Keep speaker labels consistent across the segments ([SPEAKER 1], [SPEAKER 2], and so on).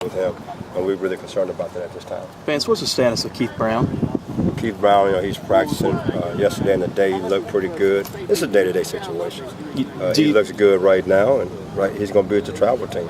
[SPEAKER 1] with him, and we're really concerned about that at this time.
[SPEAKER 2] Vance, what's the status of Keith Brown?
[SPEAKER 1] Keith Brown, he's practicing yesterday and today. He looked pretty good. It's a day-to-day situation. He looks good right now, and he's going to be with the travel team.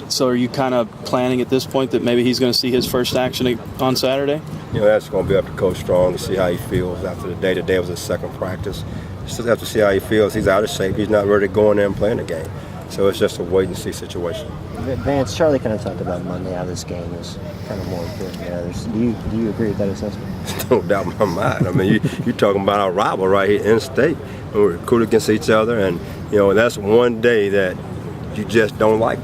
[SPEAKER 2] So are you kind of planning at this point that maybe he's going to see his first action on Saturday?
[SPEAKER 1] That's going to be up to Coach Strong to see how he feels after the day. Today was his second practice. Just have to see how he feels. He's out of shape. He's not ready to go in there and play in the game. So it's just a wait-and-see situation.
[SPEAKER 3] Vance, Charlie kind of talked about Monday how this game is kind of more important than others. Do you agree with that assessment?
[SPEAKER 1] No doubt in my mind. I mean, you're talking about our rival right here in state. We recruit against each other, and that's one day that you just don't like.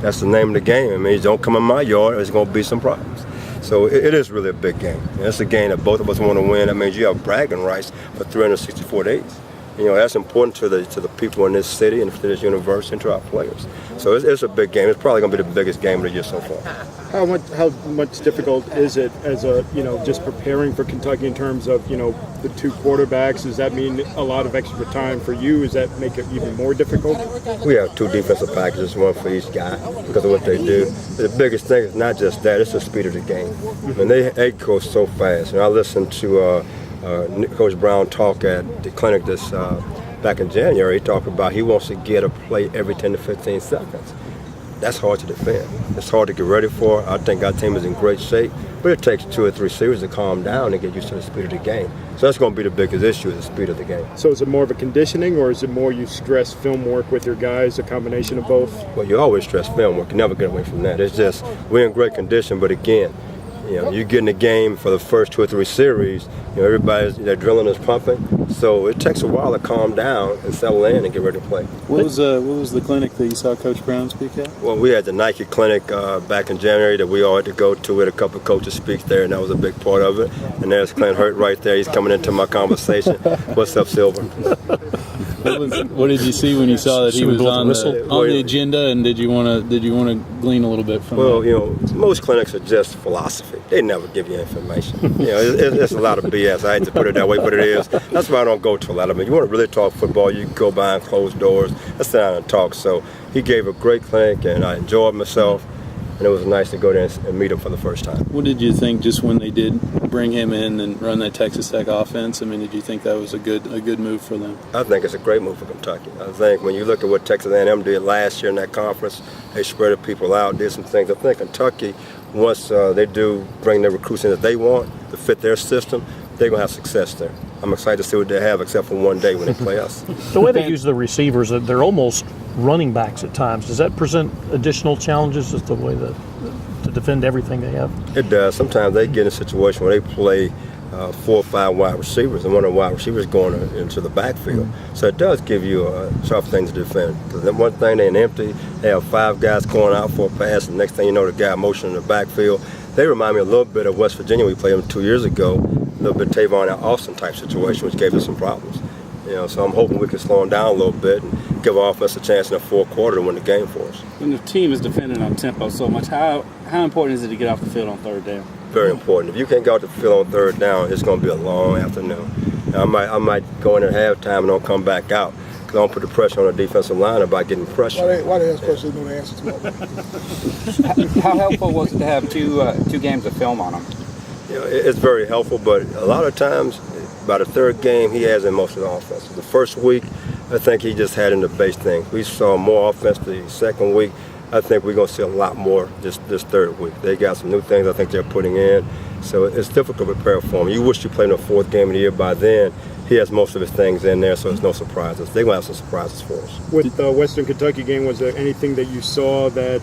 [SPEAKER 1] That's the name of the game. I mean, you don't come in my yard, there's going to be some problems. So it is really a big game. It's a game that both of us want to win. That means you have bragging rights for 364 days. That's important to the people in this city and to this university and to our players. So it's a big game. It's probably going to be the biggest game of the year so far.
[SPEAKER 4] How much difficult is it as just preparing for Kentucky in terms of the two quarterbacks? Does that mean a lot of extra time for you? Does that make it even more difficult?
[SPEAKER 1] We have two defensive packages, one for each guy because of what they do. The biggest thing is not just that; it's the speed of the game. And they go so fast. And I listened to Coach Brown talk at the clinic back in January. He talked about he wants to get a play every 10 to 15 seconds. That's hard to defend. It's hard to get ready for. I think our team is in great shape, but it takes 2 or 3 series to calm down and get used to the speed of the game. So that's going to be the biggest issue, is the speed of the game.
[SPEAKER 4] So is it more of a conditioning, or is it more you stress film work with your guys, a combination of both?
[SPEAKER 1] Well, you always stress film work. You never get away from that. It's just we're in great condition, but again, you get in the game for the first 2 or 3 series, their adrenaline is pumping, so it takes a while to calm down and settle in and get ready to play.
[SPEAKER 2] What was the clinic that you saw Coach Brown speak at?
[SPEAKER 1] Well, we had the Nike clinic back in January that we all had to go to. We had a couple of coaches speak there, and that was a big part of it. And there's Clint Hurt right there. He's coming into my conversation. What's up, Silver?
[SPEAKER 2] What did you see when you saw that he was on the agenda, and did you want to glean a little bit from that?
[SPEAKER 1] Well, most clinics are just philosophy. They never give you information. It's a lot of BS. I hate to put it that way, but it is. That's why I don't go to a lot of them. You want to really talk football, you can go behind closed doors. Let's sit down and talk. So he gave a great clinic, and I enjoyed myself. And it was nice to go there and meet him for the first time.
[SPEAKER 2] What did you think just when they did bring him in and run that Texas Tech offense? I mean, did you think that was a good move for them?
[SPEAKER 1] I think it's a great move for Kentucky. I think when you look at what Texas A&M did last year in that conference, they spread the people out, did some things. I think Kentucky, once they do bring their recruits in that they want to fit their system, they're going to have success there. I'm excited to see what they have, except for one day when they play us.
[SPEAKER 5] The way they use the receivers, they're almost running backs at times. Does that present additional challenges, just the way to defend everything they have?
[SPEAKER 1] It does. Sometimes they get in a situation where they play 4 or 5 wide receivers, and one of the wide receivers going into the backfield. So it does give you a tough thing to defend. Because one thing, they're empty. They have 5 guys going out for a pass, and the next thing you know, the guy motion in the backfield. They remind me a little bit of West Virginia. We played them 2 years ago. A little bit Tavon and Austin type situation, which gave us some problems. So I'm hoping we can slow them down a little bit and give our offense a chance in the fourth quarter to win the game for us.
[SPEAKER 6] When the team is defending on tempo so much, how important is it to get off the field on third down?
[SPEAKER 1] Very important. If you can't get off the field on third down, it's going to be a long afternoon. Now, I might go in at halftime and don't come back out because I don't put the pressure on the defensive line about getting pressure.
[SPEAKER 7] Why they ask questions know the answer to it?
[SPEAKER 8] How helpful was it to have two games of film on him?
[SPEAKER 1] It's very helpful, but a lot of times, by the third game, he has in most of the offense. The first week, I think he just had in the base thing. We saw more offense the second week. I think we're going to see a lot more this third week. They got some new things I think they're putting in, so it's difficult to prepare for him. You wish you played in the 4th game of the year. By then, he has most of his things in there, so there's no surprises. They're going to have some surprises for us.
[SPEAKER 4] With the Western Kentucky game, was there anything that you saw that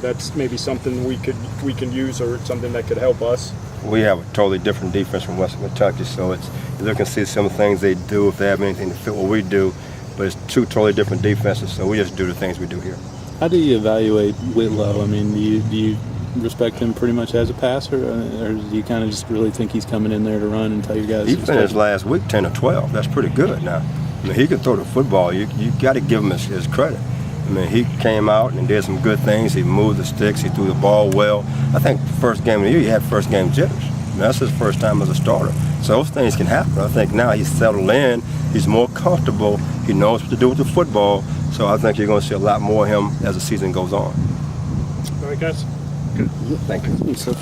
[SPEAKER 4] that's maybe something we can use or something that could help us?
[SPEAKER 1] We have a totally different defense from Western Kentucky, so you look and see some of the things they do if they have anything to fit what we do, but it's 2 totally different defenses, so we just do the things we do here.
[SPEAKER 2] How do you evaluate Whitlow? I mean, do you respect him pretty much as a passer, or do you kind of just really think he's coming in there to run and tell you guys?
[SPEAKER 1] He finished last week 10 or 12. That's pretty good now. I mean, he can throw the football. You got to give him his credit. I mean, he came out and did some good things. He moved the sticks. He threw the ball well. I think the first game of the year, he had first game jitters. I mean, that's his first time as a starter. So those things can happen. I think now he's settled in. He's more comfortable. He knows what to do with the football. So I think you're going to see a lot more of him as the season goes on.
[SPEAKER 7] right, guys?
[SPEAKER 1] Thank you.
[SPEAKER 2] So,